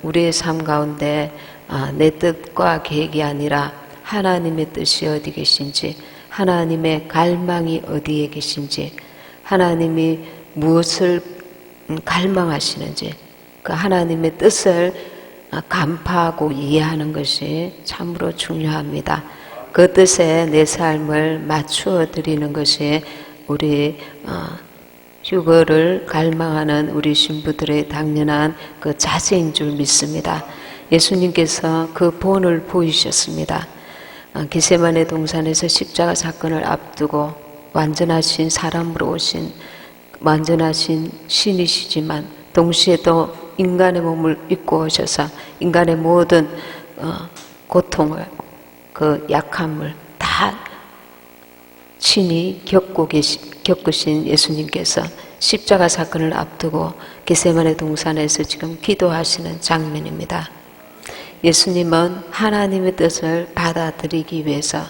우리의 삶 가운데 내 뜻과 계획이 아니라 하나님의 뜻이 어디 계신지, 하나님의 갈망이 어디에 계신지, 하나님이 무엇을 갈망하시는지 그 하나님의 뜻을 간파하고 이해하는 것이 참으로 중요합니다. 그 뜻에 내 삶을 맞추어 드리는 것이 우리 휴거를 갈망하는 우리 신부들의 당연한 그 자세인 줄 믿습니다. 예수님께서 그 본을 보이셨습니다. 겟세마네 동산에서 십자가 사건을 앞두고 완전하신 사람으로 오신 완전하신 신이시지만 동시에 또 인간의 몸을 입고 오셔서 인간의 모든 고통을 그 약함을 다 친히 겪으신 예수님께서 십자가 사건을 앞두고 겟세마네 동산에서 지금 기도하시는 장면입니다. 예수님은 하나님의 뜻을 받아들이기 위해서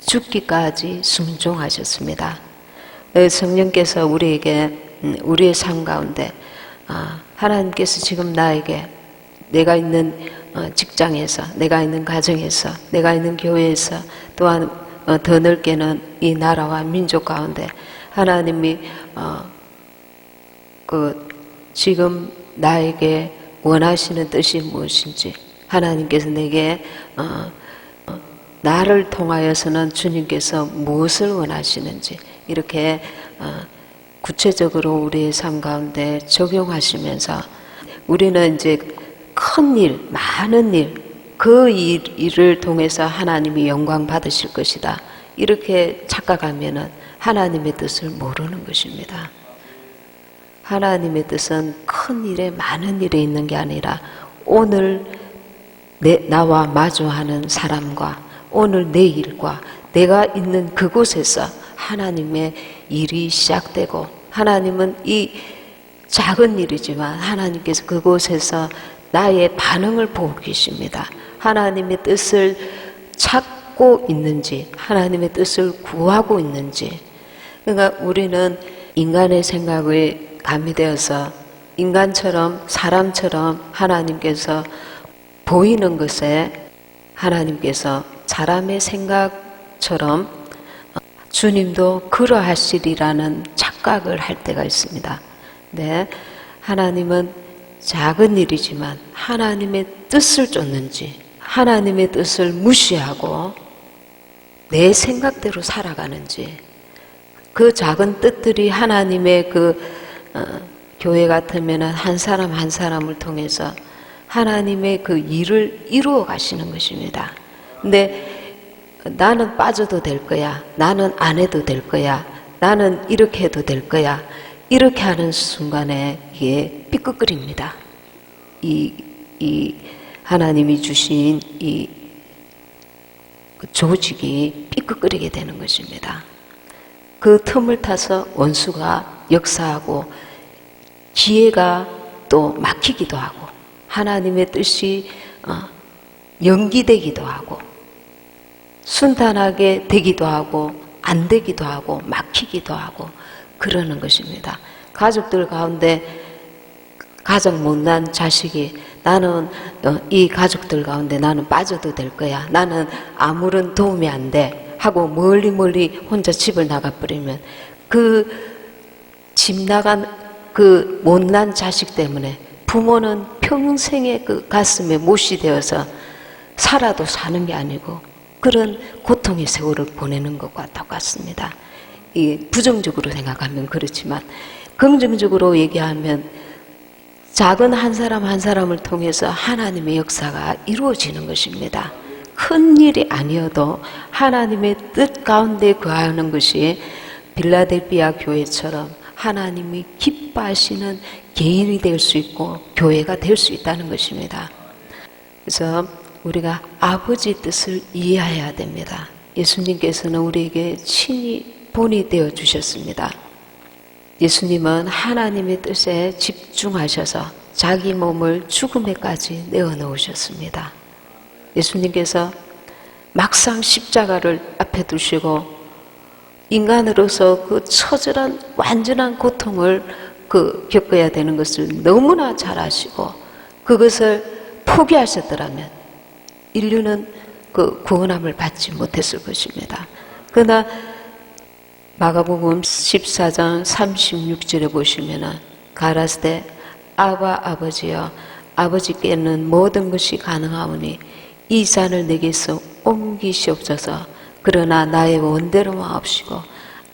죽기까지 순종하셨습니다. 성령께서 우리에게 우리의 삶 가운데 하나님께서 지금 나에게 내가 있는 직장에서, 내가 있는 가정에서, 내가 있는 교회에서, 또한 더 넓게는 이 나라와 민족 가운데 하나님이 지금 나에게 원하시는 뜻이 무엇인지, 하나님께서 내게 나를 통하여서는 주님께서 무엇을 원하시는지 이렇게 구체적으로 우리의 삶 가운데 적용하시면서 우리는 이제 큰 일, 많은 일, 그 일을 통해서 하나님이 영광 받으실 것이다. 이렇게 착각하면은 하나님의 뜻을 모르는 것입니다. 하나님의 뜻은 큰 일에 많은 일에 있는 게 아니라 오늘 나와 마주하는 사람과 오늘 내 일과 내가 있는 그곳에서 하나님의 일이 시작되고 하나님은 이 작은 일이지만 하나님께서 그곳에서 나의 반응을 보고 계십니다. 하나님의 뜻을 찾고 있는지 하나님의 뜻을 구하고 있는지. 그러니까 우리는 인간의 생각에 가미되어서 인간처럼 사람처럼 하나님께서 보이는 것에 하나님께서 사람의 생각처럼 주님도 그러하시리라는 착각을 할 때가 있습니다. 네, 하나님은 작은 일이지만 하나님의 뜻을 쫓는지 하나님의 뜻을 무시하고 내 생각대로 살아가는지 그 작은 뜻들이 하나님의 교회 같으면 한 사람 한 사람을 통해서 하나님의 그 일을 이루어 가시는 것입니다. 근데 나는 빠져도 될 거야. 나는 안 해도 될 거야. 나는 이렇게 해도 될 거야. 이렇게 하는 순간에 이게 삐끗거립니다. 이 하나님이 주신 이 조직이 삐끗거리게 되는 것입니다. 그 틈을 타서 원수가 역사하고 기회가 또 막히기도 하고 하나님의 뜻이 연기되기도 하고 순탄하게 되기도 하고 안 되기도 하고 막히기도 하고 그러는 것입니다. 가족들 가운데 가장 못난 자식이 나는 이 가족들 가운데 나는 빠져도 될 거야. 나는 아무런 도움이 안 돼. 하고 멀리 혼자 집을 나가버리면 그 집 나간 그 못난 자식 때문에 부모는 평생의 그 가슴에 못이 되어서 살아도 사는 게 아니고 그런 고통의 세월을 보내는 것과 똑같습니다. 부정적으로 생각하면 그렇지만 긍정적으로 얘기하면 작은 한 사람 한 사람을 통해서 하나님의 역사가 이루어지는 것입니다. 큰 일이 아니어도 하나님의 뜻 가운데 거하는 것이 빌라델비아 교회처럼 하나님이 기뻐하시는 개인이 될 수 있고 교회가 될 수 있다는 것입니다. 그래서 우리가 아버지 뜻을 이해해야 됩니다. 예수님께서는 우리에게 친히 본이 되어 주셨습니다. 예수님은 하나님의 뜻에 집중하셔서 자기 몸을 죽음에까지 내어놓으셨습니다. 예수님께서 막상 십자가를 앞에 두시고 인간으로서 그 처절한 완전한 고통을 겪어야 되는 것을 너무나 잘 아시고 그것을 포기하셨더라면 인류는 그 구원함을 받지 못했을 것입니다. 그러나 마가복음 14장 36절에 보시면은 가라사대 아바 아버지여 아버지께는 모든 것이 가능하오니 이 잔을 내게서 옮기시옵소서. 그러나 나의 원대로 마옵시고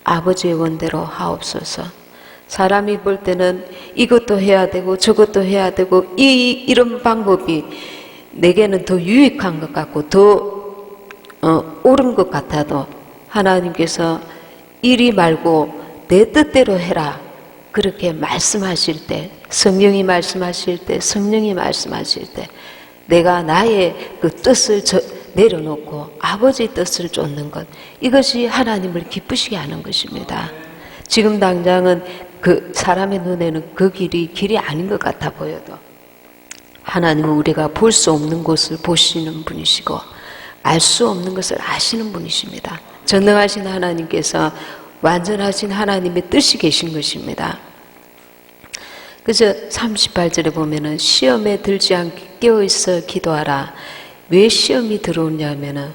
아버지의 원대로 하옵소서. 사람이 볼 때는 이것도 해야 되고 저것도 해야 되고 이런 방법이 내게는 더 유익한 것 같고 더 옳은 것 같아도 하나님께서 이리 말고 내 뜻대로 해라 그렇게 말씀하실 때, 성령이 말씀하실 때, 성령이 말씀하실 때 내가 나의 그 뜻을 내려놓고 아버지의 뜻을 쫓는 것, 이것이 하나님을 기쁘시게 하는 것입니다. 지금 당장은 그 사람의 눈에는 그 길이 아닌 것 같아 보여도 하나님은 우리가 볼 수 없는 것을 보시는 분이시고 알 수 없는 것을 아시는 분이십니다. 전능하신 하나님께서 완전하신 하나님의 뜻이 계신 것입니다. 그래서 38절에 보면은 시험에 들지 않게 깨어있어 기도하라. 왜 시험이 들어오냐면은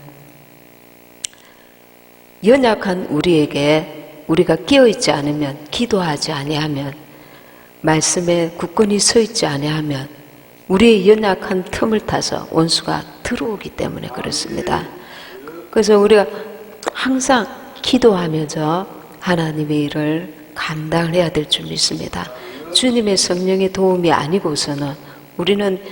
연약한 우리에게 우리가 깨어있지 않으면, 기도하지 아니하면, 말씀에 굳건히 서 있지 아니하면 우리의 연약한 틈을 타서 원수가 들어오기 때문에 그렇습니다. 그래서 우리가 항상 기도하면서 하나님의 일을 감당을 해야 될 줄 믿습니다. 주님의 성령의 도움이 아니고서는 우리는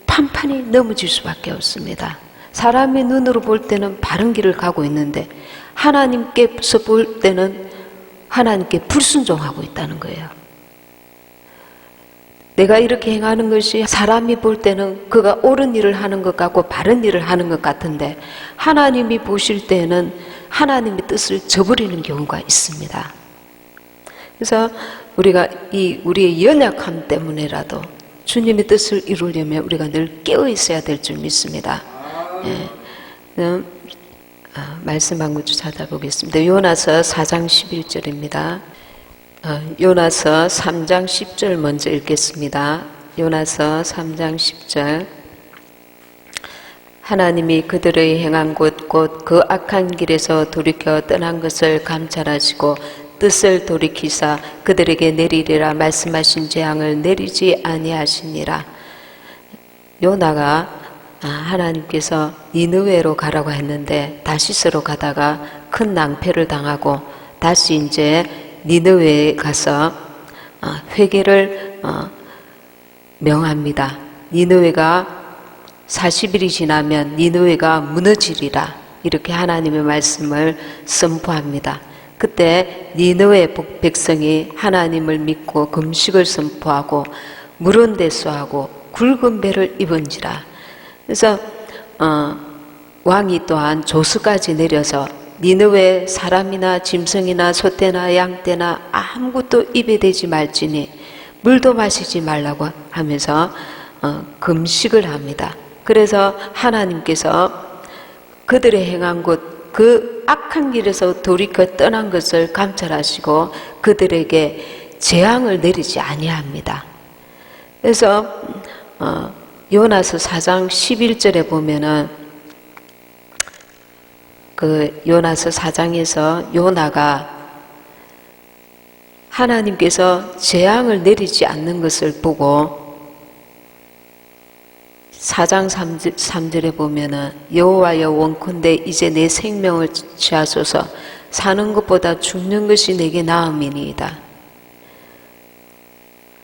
판판이 넘어질 수밖에 없습니다. 사람의 눈으로 볼 때는 바른 길을 가고 있는데 하나님께서 볼 때는 하나님께 불순종하고 있다는 거예요. 내가 이렇게 행하는 것이 사람이 볼 때는 그가 옳은 일을 하는 것 같고 바른 일을 하는 것 같은데 하나님이 보실 때는 하나님의 뜻을 저버리는 경우가 있습니다. 그래서 우리가 우리의 연약함 때문에라도 주님의 뜻을 이루려면 우리가 늘 깨어 있어야 될 줄 믿습니다. 예. 말씀 한 구절 찾아보겠습니다. 요나서 4장 11절입니다. 요나서 3장 10절 먼저 읽겠습니다. 요나서 3장 10절. 하나님이 그들의 행한 곳 곧 그 악한 길에서 돌이켜 떠난 것을 감찰하시고 뜻을 돌이키사 그들에게 내리리라 말씀하신 재앙을 내리지 아니하시니라. 요나가 하나님께서 니느웨로 가라고 했는데 다시스로 가다가 큰 낭패를 당하고 다시 이제 니느웨에 가서 회개를 명합니다. 니느웨가 40일이 지나면 니느웨가 무너지리라 이렇게 하나님의 말씀을 선포합니다. 그때 니느웨 백성이 하나님을 믿고 금식을 선포하고 물은 대수하고 굵은 배를 입은지라. 그래서 왕이 또한 조수까지 내려서 니느웨 사람이나 짐승이나 소떼나 양떼나 아무것도 입에 대지 말지니 물도 마시지 말라고 하면서 금식을 합니다. 그래서 하나님께서 그들의 행한 곳 그 악한 길에서 돌이켜 떠난 것을 감찰하시고 그들에게 재앙을 내리지 아니합니다. 그래서 요나서 4장 11절에 보면은 그 요나서 4장에서 요나가 하나님께서 재앙을 내리지 않는 것을 보고 4장 3절에 보면은 여호와여 원컨대 이제 내 생명을 취하소서 사는 것보다 죽는 것이 내게 나음이니이다.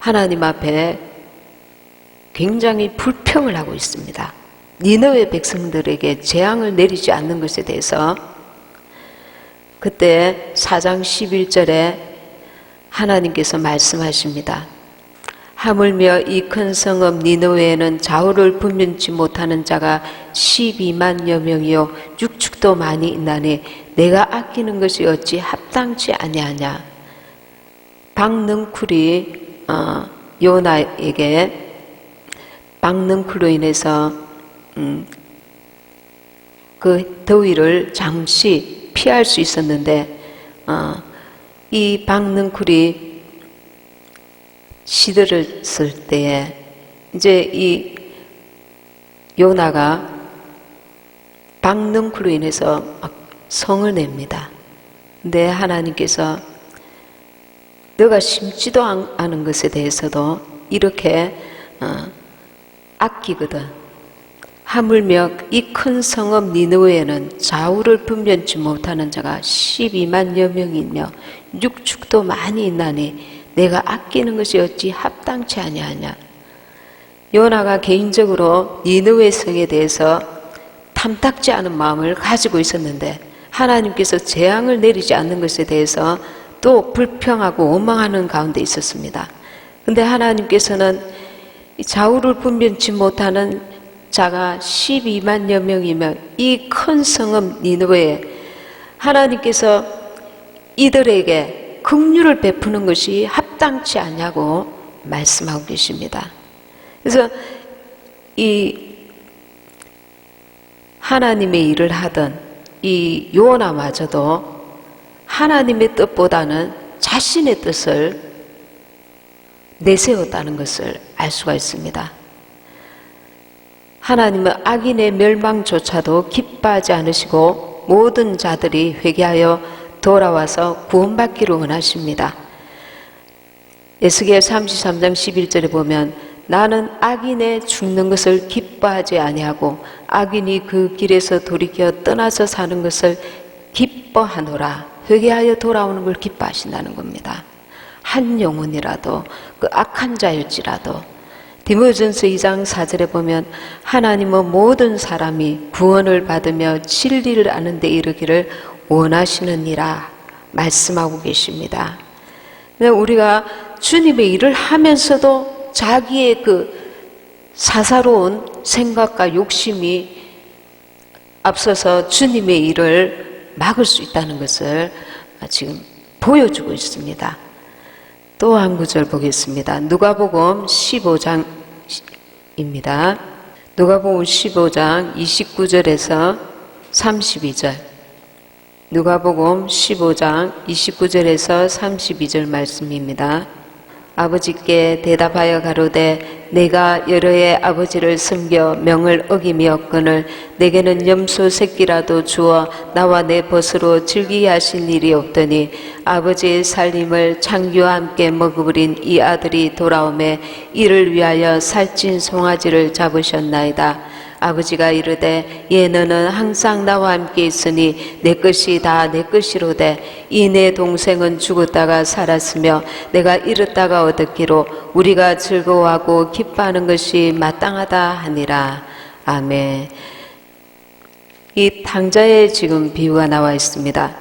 하나님 앞에 굉장히 불평을 하고 있습니다. 니느웨 백성들에게 재앙을 내리지 않는 것에 대해서. 그때 4장 11절에 하나님께서 말씀하십니다. 하물며 이 큰 성읍 니느웨에는 좌우를 분변치 못하는 자가 12만여 명이요 육축도 많이 있나니 내가 아끼는 것이 어찌 합당치 아니하냐. 박능쿨이 요나에게 박능쿨로 인해서 그 더위를 잠시 피할 수 있었는데 이 박능쿨이 시들었을 때에 이제 이 요나가 박능쿨로 인해서 막 성을 냅니다. 근데 하나님께서 너가 심지도 않은 것에 대해서도 이렇게 아끼거든. 하물며 이 큰 성읍 니느웨에는 좌우를 분변치 못하는 자가 12만여 명이며 육축도 많이 있나니 내가 아끼는 것이 어찌 합당치 아니하냐. 요나가 개인적으로 니느웨 성에 대해서 탐탁지 않은 마음을 가지고 있었는데 하나님께서 재앙을 내리지 않는 것에 대해서 또 불평하고 원망하는 가운데 있었습니다. 근데 하나님께서는 좌우를 분변치 못하는 자가 12만여 명이며 이 큰 성읍 니느웨에 하나님께서 이들에게 긍휼을 베푸는 것이 합당치 않냐고 말씀하고 계십니다. 그래서 이 하나님의 일을 하던 이 요나마저도 하나님의 뜻보다는 자신의 뜻을 내세웠다는 것을 알 수가 있습니다. 하나님은 악인의 멸망조차도 기뻐하지 않으시고 모든 자들이 회개하여 돌아와서 구원받기를 원하십니다. 에스겔 33장 11절에 보면 나는 악인의 죽는 것을 기뻐하지 아니하고 악인이 그 길에서 돌이켜 떠나서 사는 것을 기뻐하노라. 회개하여 돌아오는 걸 기뻐하신다는 겁니다. 한 영혼이라도 그 악한 자일지라도 디모데전서 2장 4절에 보면 하나님은 모든 사람이 구원을 받으며 진리를 아는 데 이르기를 원하시느니라 말씀하고 계십니다. 우리가 주님의 일을 하면서도 자기의 그 사사로운 생각과 욕심이 앞서서 주님의 일을 막을 수 있다는 것을 지금 보여주고 있습니다. 또 한 구절 보겠습니다. 누가복음 15장입니다. 누가복음 15장 29절에서 32절. 누가복음 15장 29절에서 32절 말씀입니다. 아버지께 대답하여 가로되 내가 여러 해 아버지를 섬겨 명을 어기미었거늘 내게는 염소 새끼라도 주어 나와 내 벗으로 즐기게 하신 일이 없더니 아버지의 살림을 창기와 함께 먹어버린 이 아들이 돌아오매 이를 위하여 살찐 송아지를 잡으셨나이다. 아버지가 이르되 예 너는 항상 나와 함께 있으니 내 것이 다 내 것이로되 이 내 동생은 죽었다가 살았으며 내가 잃었다가 얻었기로 우리가 즐거워하고 기뻐하는 것이 마땅하다 하니라. 아멘. 이 탕자의 지금 비유가 나와 있습니다.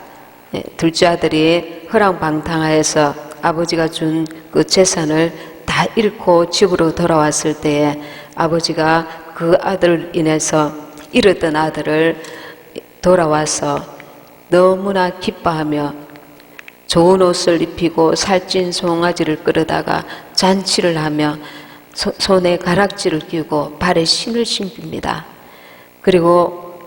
둘째 아들이 허랑방탕하여서 아버지가 준 그 재산을 다 잃고 집으로 돌아왔을 때에 아버지가 그 아들을 인해서 잃었던 아들을 돌아와서 너무나 기뻐하며 좋은 옷을 입히고 살찐 송아지를 끌어다가 잔치를 하며 손에 가락지를 끼고 발에 신을 신깁니다. 그리고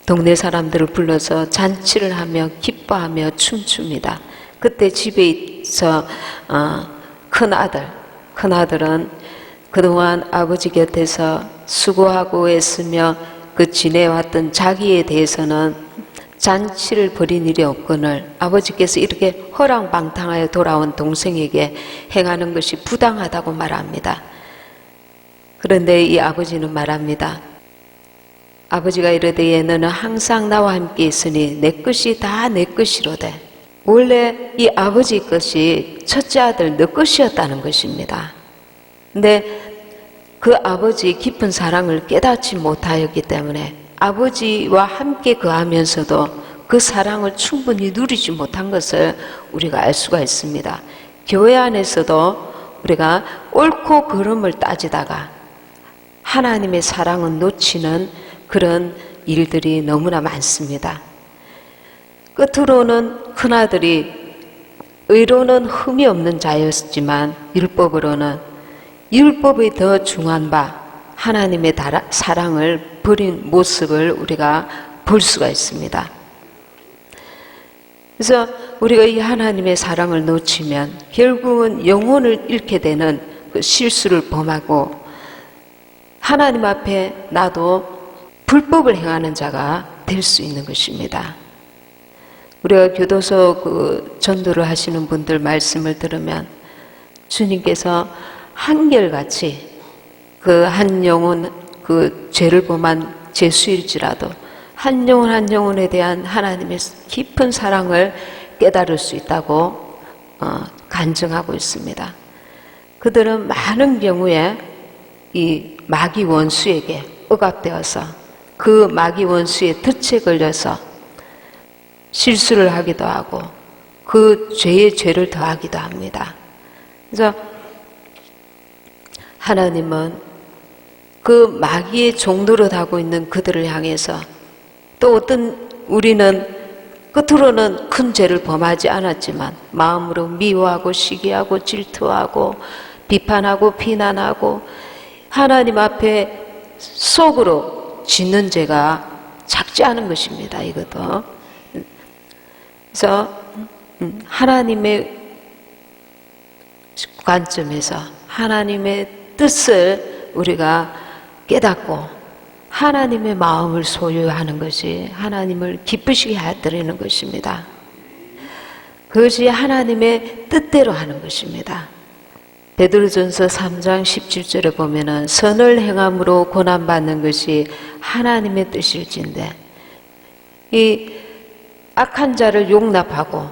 동네 사람들을 불러서 잔치를 하며 기뻐하며 춤춥니다. 그때 집에 있어 큰아들은 그동안 아버지 곁에서 수고하고 애쓰며 그 지내왔던 자기에 대해서는 잔치를 벌인 일이 없거늘 아버지께서 이렇게 허랑방탕하여 돌아온 동생에게 행하는 것이 부당하다고 말합니다. 그런데 이 아버지는 말합니다. 아버지가 이르되 예 너는 항상 나와 함께 있으니 내 것이 다 내 것이로되. 원래 이 아버지 것이 첫째 아들 너 것이었다는 것입니다. 근데 그 아버지의 깊은 사랑을 깨닫지 못하였기 때문에 아버지와 함께 거하면서도 그 사랑을 충분히 누리지 못한 것을 우리가 알 수가 있습니다. 교회 안에서도 우리가 옳고 그름을 따지다가 하나님의 사랑은 놓치는 그런 일들이 너무나 많습니다. 끝으로는 큰아들이 의로는 흠이 없는 자였지만 율법이 더 중한 바 하나님의 사랑을 버린 모습을 우리가 볼 수가 있습니다. 그래서 우리가 이 하나님의 사랑을 놓치면 결국은 영혼을 잃게 되는 그 실수를 범하고 하나님 앞에 나도 불법을 행하는 자가 될 수 있는 것입니다. 우리가 교도소 전도를 하시는 분들 말씀을 들으면 주님께서 한결같이 한 영혼 죄를 범한 죄수일지라도 한 영혼 한 영혼에 대한 하나님의 깊은 사랑을 깨달을 수 있다고 간증하고 있습니다. 그들은 많은 경우에 이 마귀 원수에게 억압되어서 그 마귀 원수의 덫에 걸려서 실수를 하기도 하고 그 죄에 죄를 더하기도 합니다. 그래서 하나님은 그 마귀의 종노릇 하고 있는 그들을 향해서 또 어떤 우리는 끝으로는 큰 죄를 범하지 않았지만 마음으로 미워하고 시기하고 질투하고 비판하고 비난하고 하나님 앞에 속으로 짓는 죄가 작지 않은 것입니다. 이것도. 그래서 하나님의 관점에서 하나님의 뜻을 우리가 깨닫고 하나님의 마음을 소유하는 것이 하나님을 기쁘시게 해드리는 것입니다. 그것이 하나님의 뜻대로 하는 것입니다. 베드로전서 3장 17절에 보면은 선을 행함으로 고난받는 것이 하나님의 뜻일진데 이 악한 자를 용납하고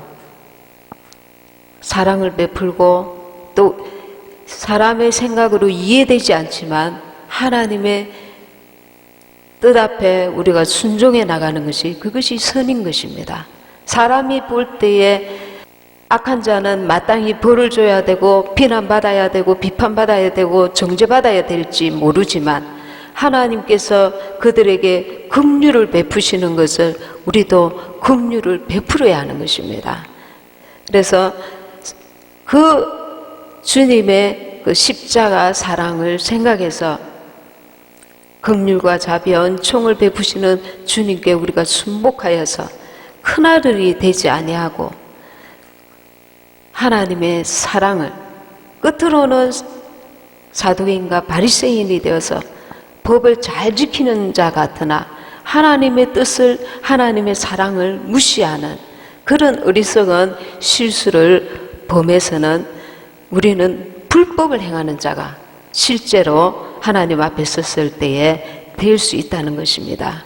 사랑을 베풀고 또 사람의 생각으로 이해되지 않지만 하나님의 뜻 앞에 우리가 순종해 나가는 것이 그것이 선인 것입니다. 사람이 볼 때에 악한 자는 마땅히 벌을 줘야 되고 비난받아야 되고 비판받아야 되고 정죄받아야 될지 모르지만 하나님께서 그들에게 긍휼을 베푸시는 것을 우리도 긍휼을 베풀어야 하는 것입니다. 그래서 그 주님의 그 십자가 사랑을 생각해서 긍휼과 자비와 은총을 베푸시는 주님께 우리가 순복하여서 큰아들이 되지 아니하고 하나님의 사랑을 끝으로는 사두개인과 바리새인이 되어서 법을 잘 지키는 자 같으나 하나님의 뜻을 하나님의 사랑을 무시하는 그런 어리석은 실수를 범해서는 우리는 불법을 행하는 자가 실제로 하나님 앞에 섰을 때에 될 수 있다는 것입니다.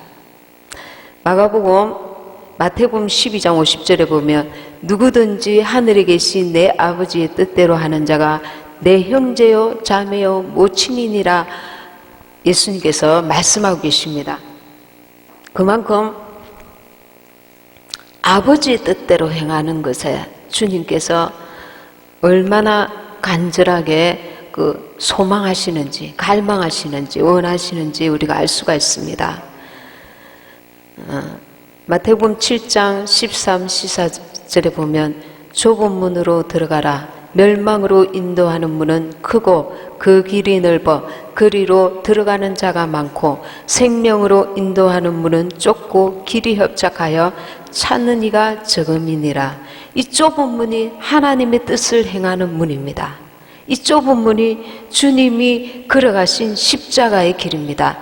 마태복음 12장 50절에 보면 누구든지 하늘에 계신 내 아버지의 뜻대로 하는 자가 내 형제요 자매요 모친이니라 예수님께서 말씀하고 계십니다. 그만큼 아버지의 뜻대로 행하는 것에 주님께서 얼마나 간절하게 소망하시는지 갈망하시는지 원하시는지 우리가 알 수가 있습니다. 마태복음 7장 13, 14절에 보면 좁은 문으로 들어가라. 멸망으로 인도하는 문은 크고 그 길이 넓어 그리로 들어가는 자가 많고 생명으로 인도하는 문은 좁고 길이 협착하여 찾는 이가 적음이니라. 이 좁은 문이 하나님의 뜻을 행하는 문입니다. 이 좁은 문이 주님이 걸어가신 십자가의 길입니다.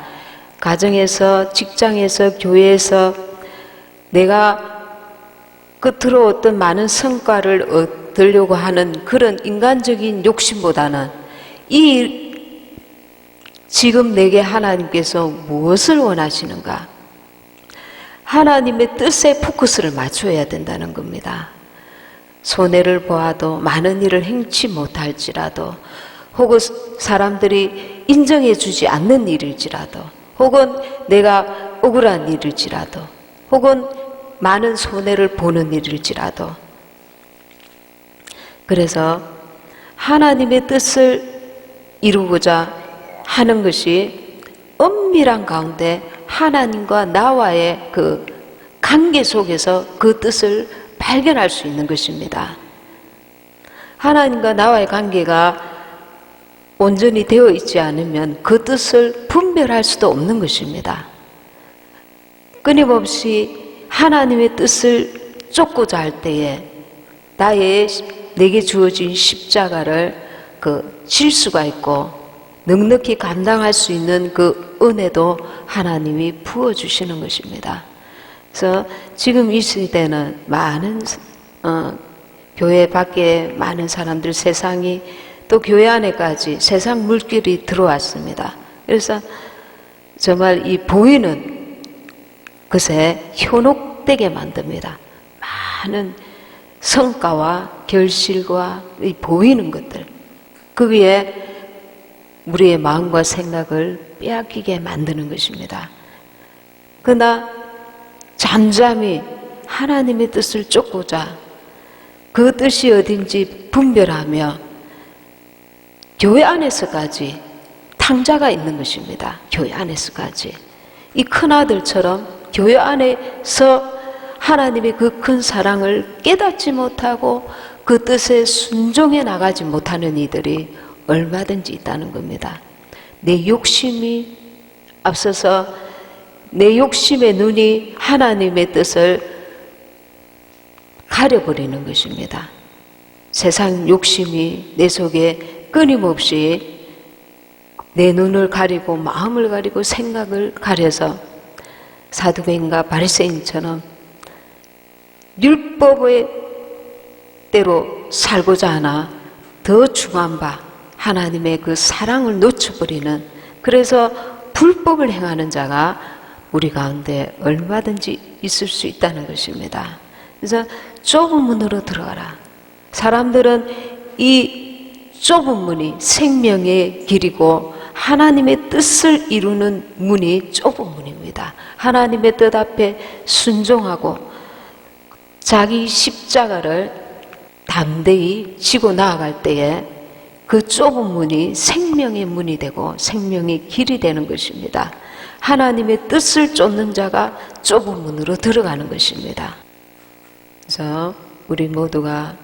가정에서, 직장에서, 교회에서 내가 끝으로 어떤 많은 성과를 얻으려고 하는 그런 인간적인 욕심보다는 지금 내게 하나님께서 무엇을 원하시는가? 하나님의 뜻에 포커스를 맞춰야 된다는 겁니다. 손해를 보아도 많은 일을 행치 못할지라도 혹은 사람들이 인정해 주지 않는 일일지라도 혹은 내가 억울한 일일지라도 혹은 많은 손해를 보는 일일지라도 그래서 하나님의 뜻을 이루고자 하는 것이 엄밀한 가운데 하나님과 나와의 그 관계 속에서 그 뜻을 발견할 수 있는 것입니다. 하나님과 나와의 관계가 온전히 되어 있지 않으면 그 뜻을 분별할 수도 없는 것입니다. 끊임없이 하나님의 뜻을 쫓고자 할 때에 내게 주어진 십자가를 질 수가 있고 넉넉히 감당할 수 있는 그 은혜도 하나님이 부어주시는 것입니다. 그래서 지금 이 시대는 많은 교회 밖에 많은 사람들, 세상이 또 교회 안에까지 세상 물길이 들어왔습니다. 그래서 정말 이 보이는 것에 현혹되게 만듭니다. 많은 성과와 결실과 이 보이는 것들, 거기에 우리의 마음과 생각을 빼앗기게 만드는 것입니다. 그러나 잠잠히 하나님의 뜻을 쫓고자 그 뜻이 어딘지 분별하며 교회 안에서까지 탕자가 있는 것입니다. 교회 안에서까지. 이 큰아들처럼 교회 안에서 하나님의 그 큰 사랑을 깨닫지 못하고 그 뜻에 순종해 나가지 못하는 이들이 얼마든지 있다는 겁니다. 내 욕심이 앞서서 내 욕심의 눈이 하나님의 뜻을 가려버리는 것입니다. 세상 욕심이 내 속에 끊임없이 내 눈을 가리고 마음을 가리고 생각을 가려서 사두개인과 바리새인처럼 율법의 대로 살고자 하나 더 중한 바 하나님의 그 사랑을 놓쳐버리는, 그래서 불법을 행하는 자가 우리 가운데 얼마든지 있을 수 있다는 것입니다. 그래서 좁은 문으로 들어가라. 사람들은 이 좁은 문이 생명의 길이고 하나님의 뜻을 이루는 문이 좁은 문입니다. 하나님의 뜻 앞에 순종하고 자기 십자가를 담대히 지고 나아갈 때에 그 좁은 문이 생명의 문이 되고 생명의 길이 되는 것입니다. 하나님의 뜻을 쫓는 자가 좁은 문으로 들어가는 것입니다. 그래서 우리 모두가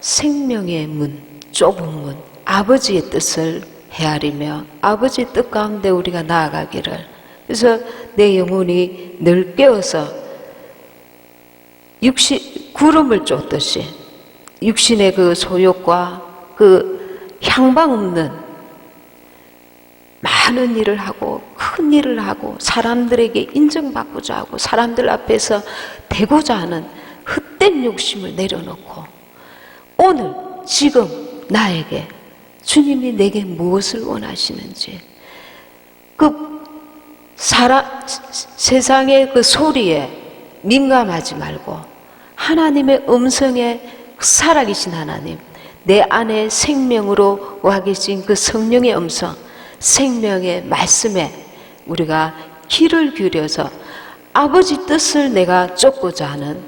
생명의 문, 좁은 문, 아버지의 뜻을 헤아리며 아버지의 뜻 가운데 우리가 나아가기를, 그래서 내 영혼이 늘 깨어서 구름을 쫓듯이 육신의 그 소욕과 그 향방 없는 많은 일을 하고 큰 일을 하고 사람들에게 인정받고자 하고 사람들 앞에서 되고자 하는 헛된 욕심을 내려놓고 오늘 지금 나에게 주님이 내게 무엇을 원하시는지, 그 세상의 그 소리에 민감하지 말고 하나님의 음성에 살아계신 하나님, 내 안에 생명으로 와 계신 그 성령의 음성, 생명의 말씀에 우리가 귀를 기울여서 아버지 뜻을 내가 쫓고자 하는,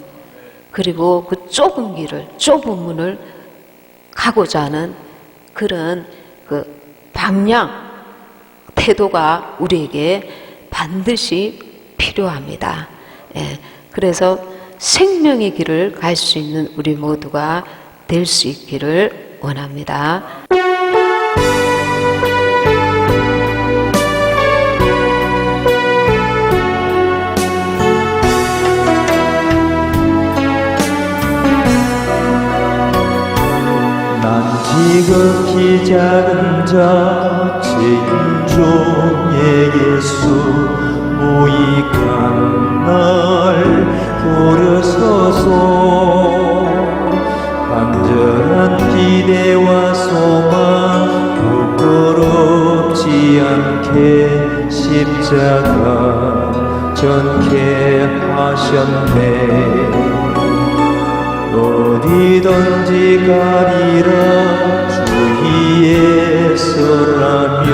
그리고 그 좁은 길을, 좁은 문을 가고자 하는 그런 그 방향, 태도가 우리에게 반드시 필요합니다. 예, 그래서 생명의 길을 갈 수 있는 우리 모두가 될 수 있기를 원합니다. 난 지극히 작은 자 죄인 중 예수 무익한 날 부르소서. 간절한 기대와 소망 부끄럽지 않게 십자가 전케 하셨네. 어디든지 가리라 주위에서라면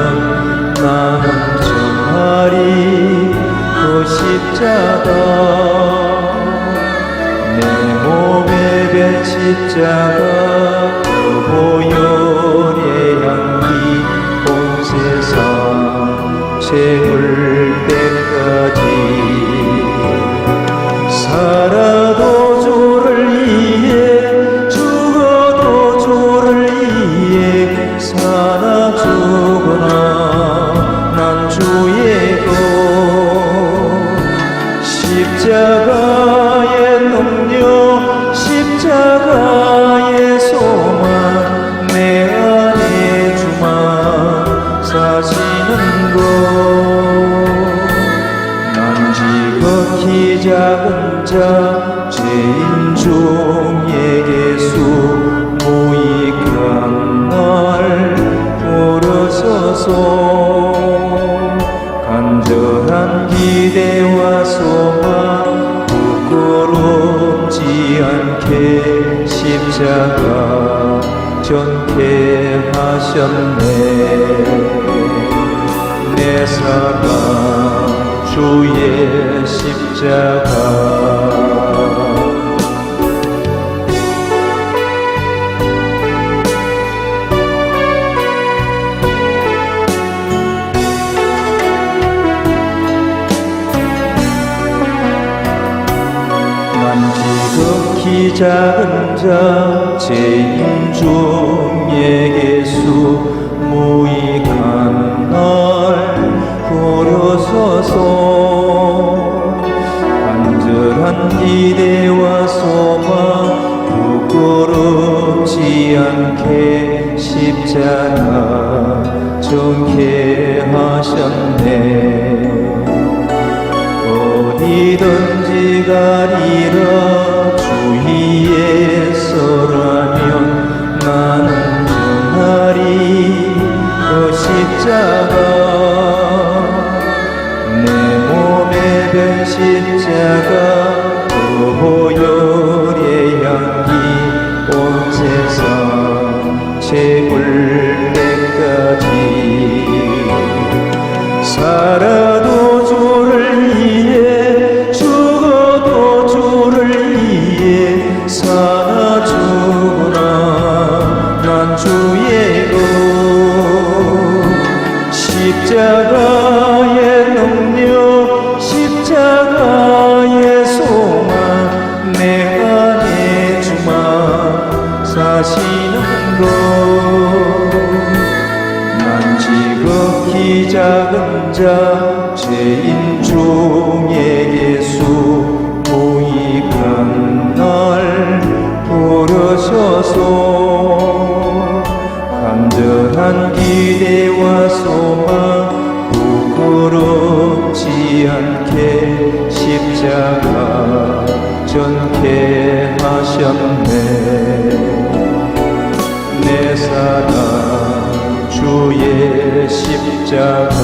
나는 전하리 그 십자가. 내 몸에 밴 십자가 그 보혈의 향기 온 세상 채울 때까지 살아도 주를 위해 죽어도 주를 위해 사나 죽으나 난 주의 것. 십자가의 능력 십자가의 소망 내 안에 주만 작은 자 죄인 중에 예수 무익한 날 부르소서. 간절한 기대와 소망 부끄럽지 않게 십자가 전케 하셨네. 내 사랑 주의 십자가. 난 지극히 작은 자 죄인 중에 예수 무익한 날 부르소서. 간절한 기대와 소망 부끄럽지 않게 십자가 정케 하셨네. 어디든지 가리라 주위에 서라면 나는 전하리 그 십자가. 내 몸에 된 십자가 그 보혈의 향기 온 세상 채울 때까지. 살아도 주를 위해 죽어도 주를 위해 사나 죽으나 난 주의 것. 십자가의 능력 십자가의 소망 내 안에 주만 사시는 것. 난 지극히 작은 자 죄인 중에 예수 무익한 날 부르셔서. 간절한 기대와 소망 부끄럽지 않게 십자가 전케 하셨네. 내 사랑 주의 십자가.